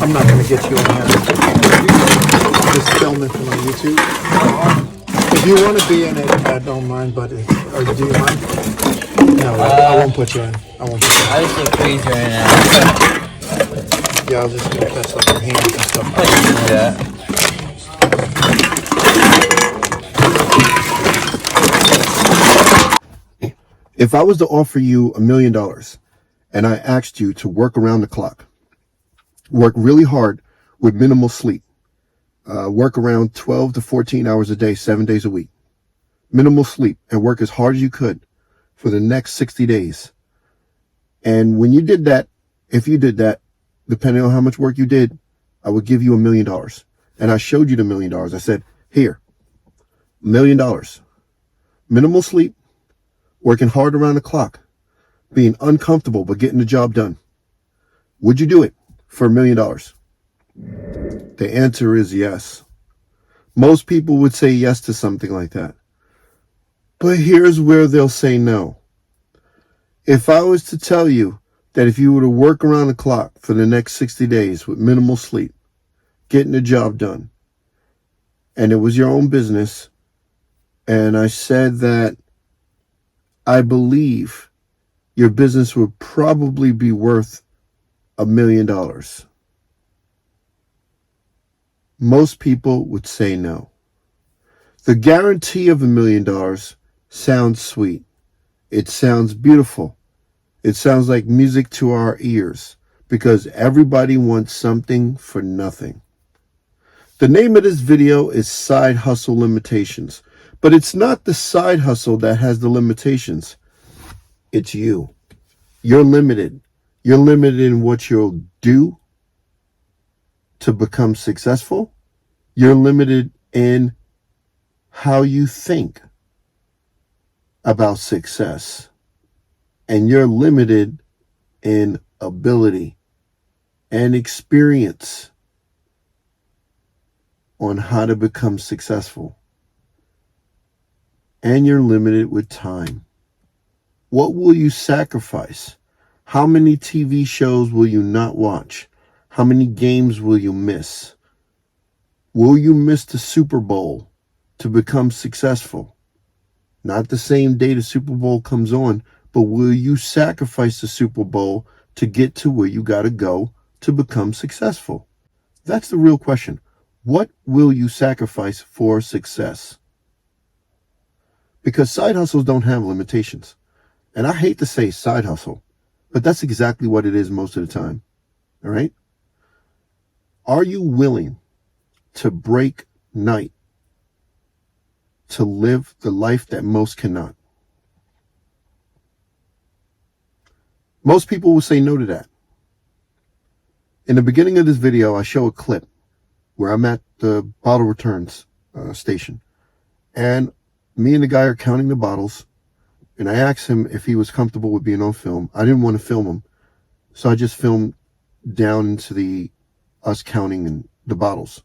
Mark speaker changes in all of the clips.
Speaker 1: I'm not going to get you in here. Just film it on YouTube. If you want to be in it, I don't mind, but do you mind? No, I won't put you in. I won't put you in.
Speaker 2: I was so crazy right now.
Speaker 1: Yeah, I was just going to mess up your hands and stuff.
Speaker 2: Yeah.
Speaker 3: If I was to offer you $1 million and I asked you to work around the clock, work really hard with minimal sleep, work around 12 to 14 hours a day, 7 days a week, minimal sleep, and work as hard as you could for the next 60 days. And when you did that, if you did that, depending on how much work you did, I would give you $1 million. And I showed you the $1 million. I said, here, $1 million, minimal sleep, working hard around the clock, being uncomfortable but getting the job done. Would you do it for $1 million? The answer is yes. Most people would say yes to something like that. But here's where they'll say no. If I was to tell you that if you were to work around the clock for the next 60 days with minimal sleep, getting the job done, and it was your own business, and I said that I believe your business would probably be worth $1 million. Most people would say no. The guarantee of $1 million sounds sweet. It sounds beautiful. It sounds like music to our ears because everybody wants something for nothing. The name of this video is Side Hustle Limitations, but it's not the side hustle that has the limitations. It's you. You're limited. You're limited in what you'll do to become successful. You're limited in how you think about success. And you're limited in ability and experience on how to become successful. And you're limited with time. What will you sacrifice? How many TV shows will you not watch? How many games will you miss? Will you miss the Super Bowl to become successful? Not the same day the Super Bowl comes on, but will you sacrifice the Super Bowl to get to where you got to go to become successful? That's the real question. What will you sacrifice for success? Because side hustles don't have limitations. And I hate to say side hustle, but that's exactly what it is most of the time. All right? Are you willing to break night to live the life that most cannot? Most people will say no to that. In the beginning of this video, I show a clip where I'm at the bottle returns station. And me and the guy are counting the bottles. And I asked him if he was comfortable with being on film. I didn't want to film him. So I just filmed down into us counting the bottles.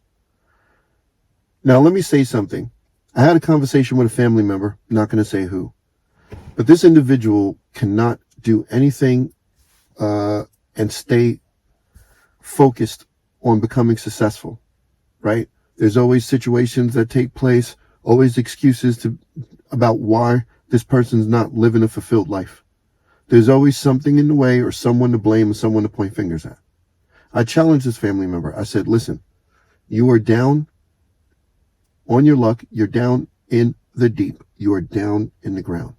Speaker 3: Now, let me say something. I had a conversation with a family member, not going to say who. But this individual cannot do anything and stay focused on becoming successful, right? There's always situations that take place, always excuses about why this person's not living a fulfilled life. There's always something in the way or someone to blame and someone to point fingers at. I challenged this family member. I said, listen, you are down on your luck. You're down in the deep. You are down in the ground.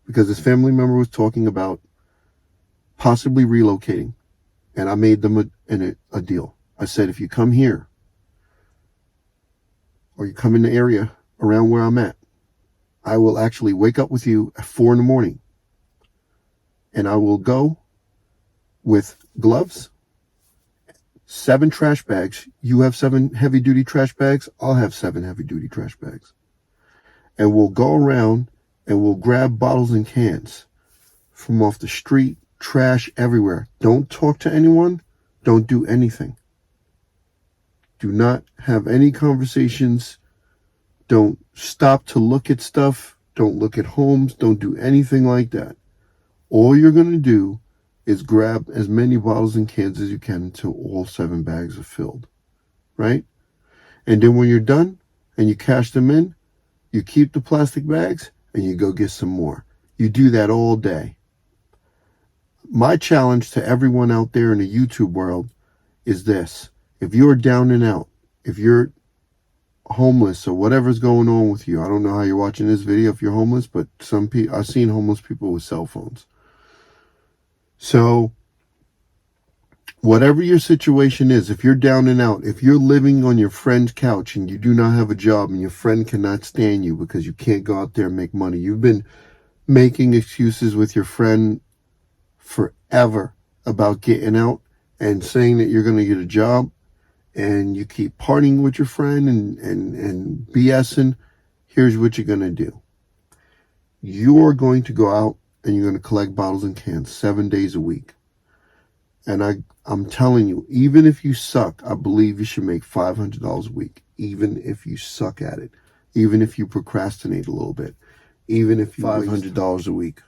Speaker 3: Because this family member was talking about possibly relocating. And I made them a deal. I said, if you come here or you come in the area around where I'm at, I will actually wake up with you at 4 a.m. and I will go with gloves, 7 trash bags. You have 7 heavy-duty trash bags. I'll have 7 heavy-duty trash bags. And we'll go around and we'll grab bottles and cans from off the street, trash everywhere. Don't talk to anyone. Don't do anything. Do not have any conversations. Don't stop to look at stuff. Don't look at homes. Don't do anything like that. All you're going to do is grab as many bottles and cans as you can until all 7 bags are filled, right? And then when you're done and you cash them in, you keep the plastic bags and you go get some more. You do that all day. My challenge to everyone out there in the YouTube world is this. If you're down and out, if you're homeless or whatever's going on with you, I don't know how you're watching this video if you're homeless, but some people, I've seen homeless people with cell phones. So whatever your situation is, if you're down and out, if you're living on your friend's couch and you do not have a job and your friend cannot stand you because you can't go out there and make money, you've been making excuses with your friend forever about getting out and saying that you're going to get a job, and you keep partying with your friend and BSing, here's what you're going to do. You're going to go out and you're going to collect bottles and cans 7 days a week. And I'm telling you, even if you suck, I believe you should make $500 a week, even if you suck at it, even if you procrastinate a little bit, even if you $500 a week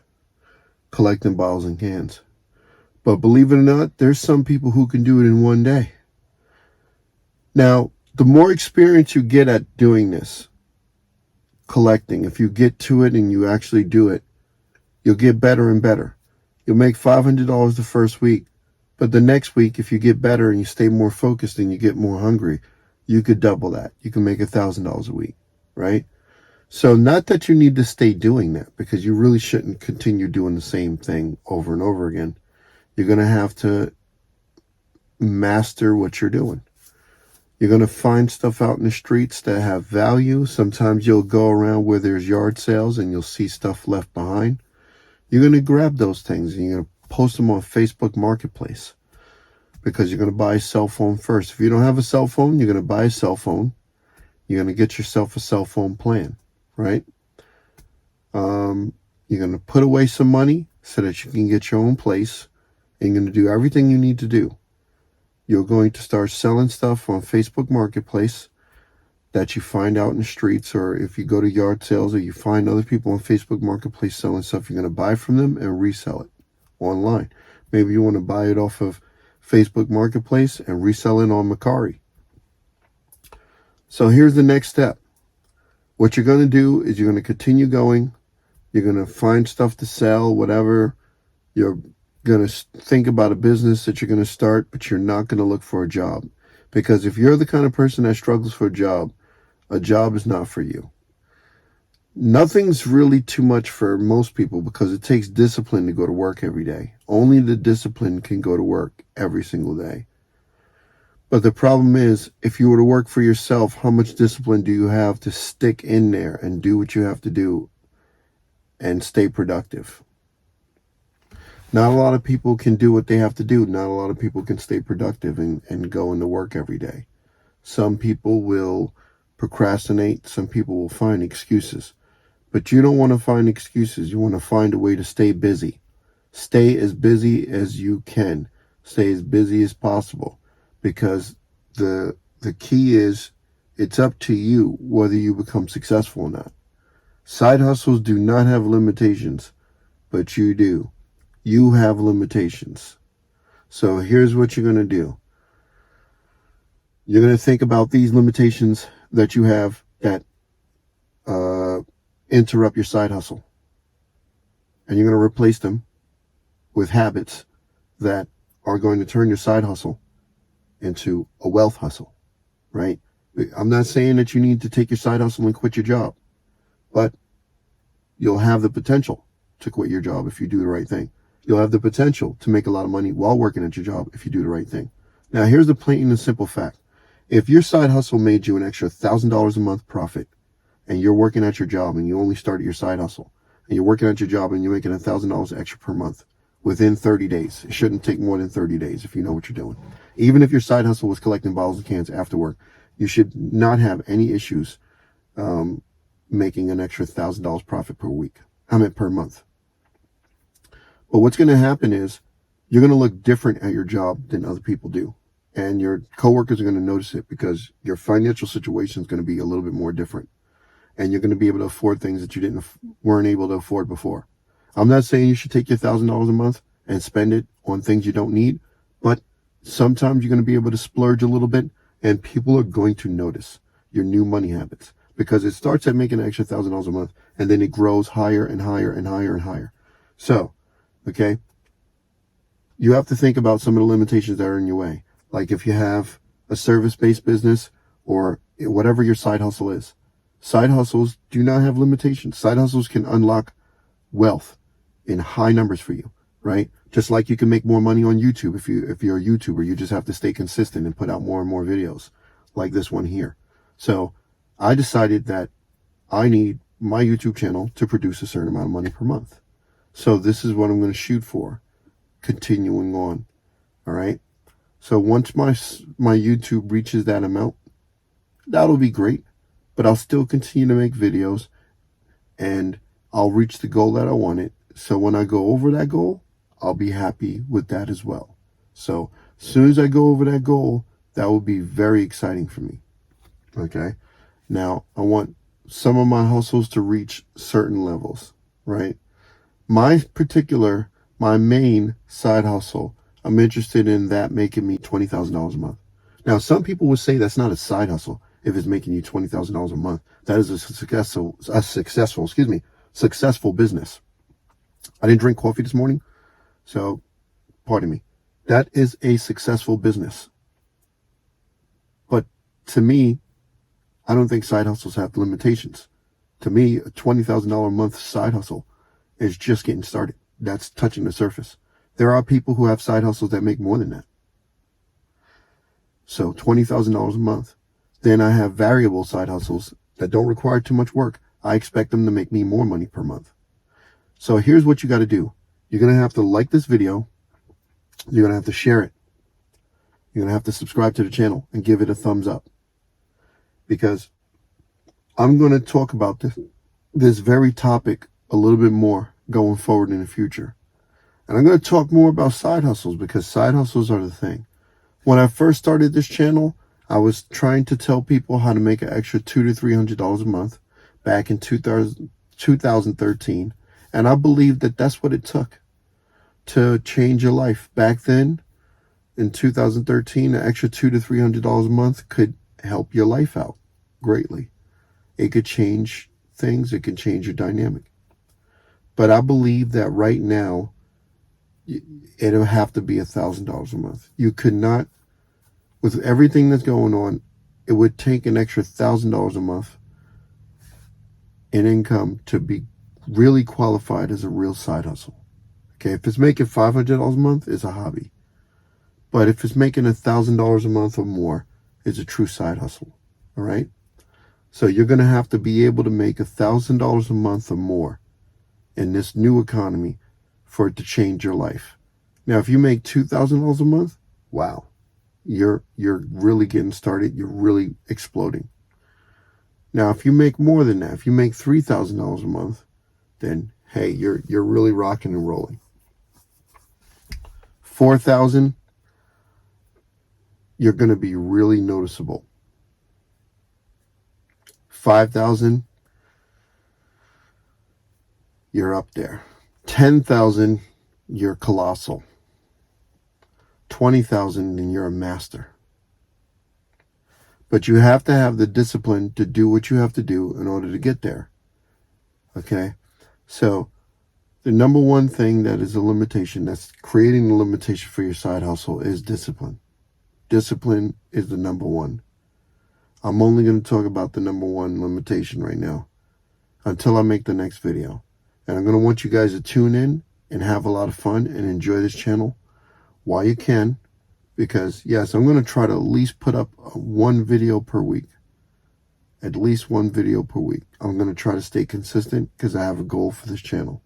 Speaker 3: collecting bottles and cans. But believe it or not, there's some people who can do it in one day. Now, the more experience you get at doing this, collecting, if you get to it and you actually do it, you'll get better and better. You'll make $500 the first week, but the next week, if you get better and you stay more focused and you get more hungry, you could double that. You can make $1,000 a week, right? So not that you need to stay doing that, because you really shouldn't continue doing the same thing over and over again. You're going to have to master what you're doing. You're going to find stuff out in the streets that have value. Sometimes you'll go around where there's yard sales and you'll see stuff left behind. You're going to grab those things and you're going to post them on Facebook Marketplace, because you're going to buy a cell phone first. If you don't have a cell phone, you're going to buy a cell phone. You're going to get yourself a cell phone plan, right? You're going to put away some money so that you can get your own place, and you're going to do everything you need to do. You're going to start selling stuff on Facebook Marketplace that you find out in the streets, or if you go to yard sales or you find other people on Facebook Marketplace selling stuff, you're going to buy from them and resell it online. Maybe you want to buy it off of Facebook Marketplace and resell it on Mercari. So here's the next step. What you're going to do is you're going to continue going. You're going to find stuff to sell, whatever. You're going to think about a business that you're going to start, but you're not going to look for a job. Because if you're the kind of person that struggles for a job is not for you. Nothing's really too much for most people, because it takes discipline to go to work every day. Only the discipline can go to work every single day. But the problem is, if you were to work for yourself, how much discipline do you have to stick in there and do what you have to do and stay productive? Not a lot of people can do what they have to do. Not a lot of people can stay productive and go into work every day. Some people will procrastinate. Some people will find excuses. But you don't want to find excuses. You want to find a way to stay busy. Stay as busy as you can. Stay as busy as possible. Because the key is, it's up to you whether you become successful or not. Side hustles do not have limitations, but you do. You have limitations. So here's what you're going to do. You're going to think about these limitations that you have that interrupt your side hustle. And you're going to replace them with habits that are going to turn your side hustle into a wealth hustle, right? I'm not saying that you need to take your side hustle and quit your job, but you'll have the potential to quit your job if you do the right thing. You'll have the potential to make a lot of money while working at your job if you do the right thing. Now, here's the plain and simple fact. If your side hustle made you an extra $1,000 a month profit, and you're working at your job and you only started your side hustle, and you're working at your job and you're making $1,000 extra per month within 30 days, it shouldn't take more than 30 days if you know what you're doing. Even if your side hustle was collecting bottles and cans after work, you should not have any issues making an extra $1,000 profit per month. But what's going to happen is you're going to look different at your job than other people do. And your coworkers are going to notice it, because your financial situation is going to be a little bit more different. And you're going to be able to afford things that you weren't able to afford before. I'm not saying you should take your $1,000 a month and spend it on things you don't need. But sometimes you're going to be able to splurge a little bit, and people are going to notice your new money habits, because it starts at making an extra $1,000 a month, and then it grows higher and higher and higher and higher. So, okay, you have to think about some of the limitations that are in your way. Like if you have a service-based business or whatever your side hustle is. Side hustles do not have limitations. Side hustles can unlock wealth in high numbers for you, right? Just like you can make more money on YouTube. If you're a YouTuber, you just have to stay consistent and put out more and more videos like this one here. So I decided that I need my YouTube channel to produce a certain amount of money per month. So this is what I'm going to shoot for, continuing on. All right. So once my YouTube reaches that amount, that'll be great, but I'll still continue to make videos and I'll reach the goal that I wanted. So when I go over that goal, I'll be happy with that as well. So as soon as I go over that goal, that will be very exciting for me. Okay. Now I want some of my hustles to reach certain levels, right? My main side hustle, I'm interested in that making me $20,000 a month. Now, some people would say that's not a side hustle if it's making you $20,000 a month. That is a successful business. I didn't drink coffee this morning, so pardon me. That is a successful business. But to me, I don't think side hustles have limitations. To me, a $20,000 a month side hustle is just getting started. That's touching the surface. There are people who have side hustles that make more than that. So $20,000 a month. Then I have variable side hustles that don't require too much work. I expect them to make me more money per month. So here's what you got to do. You're going to have to like this video. You're going to have to share it. You're going to have to subscribe to the channel and give it a thumbs up. Because I'm going to talk about this very topic a little bit more going forward in the future. And I'm going to talk more about side hustles, because side hustles are the thing. When I first started this channel, I was trying to tell people how to make an extra $200 to $300 a month back in 2013. And I believe that that's what it took to change your life. Back then, in 2013, an extra $200 to $300 a month could help your life out greatly. It could change things. It could change your dynamic. But I believe that right now, it'll have to be $1,000 a month. You could not, with everything that's going on, it would take an extra $1,000 a month in income to be really qualified as a real side hustle. Okay, if it's making $500 a month, it's a hobby. But if it's making $1,000 a month or more, it's a true side hustle. All right? So you're going to have to be able to make $1,000 a month or more in this new economy for it to change your life. Now, if you make $2,000 a month, wow, you're really getting started. You're really exploding. Now, if you make more than that, if you make $3,000 a month, then hey, you're really rocking and rolling. 4,000, you're going to be really noticeable. 5,000, you're up there. 10,000, you're colossal. 20,000, and you're a master. But you have to have the discipline to do what you have to do in order to get there. Okay? So, the number one thing that is a limitation, that's creating the limitation for your side hustle, is discipline. Discipline is the number one. I'm only going to talk about the number one limitation right now until I make the next video. And I'm going to want you guys to tune in and have a lot of fun and enjoy this channel while you can. Because, yes, I'm going to try to at least put up one video per week. At least one video per week. I'm going to try to stay consistent because I have a goal for this channel.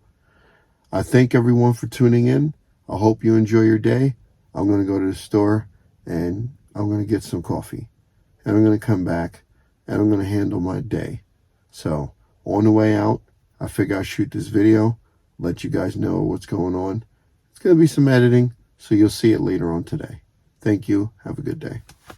Speaker 3: I thank everyone for tuning in. I hope you enjoy your day. I'm going to go to the store and I'm going to get some coffee. And I'm going to come back and I'm going to handle my day. So, on the way out, I figure I'll shoot this video, let you guys know what's going on. It's going to be some editing, so you'll see it later on today. Thank you. Have a good day.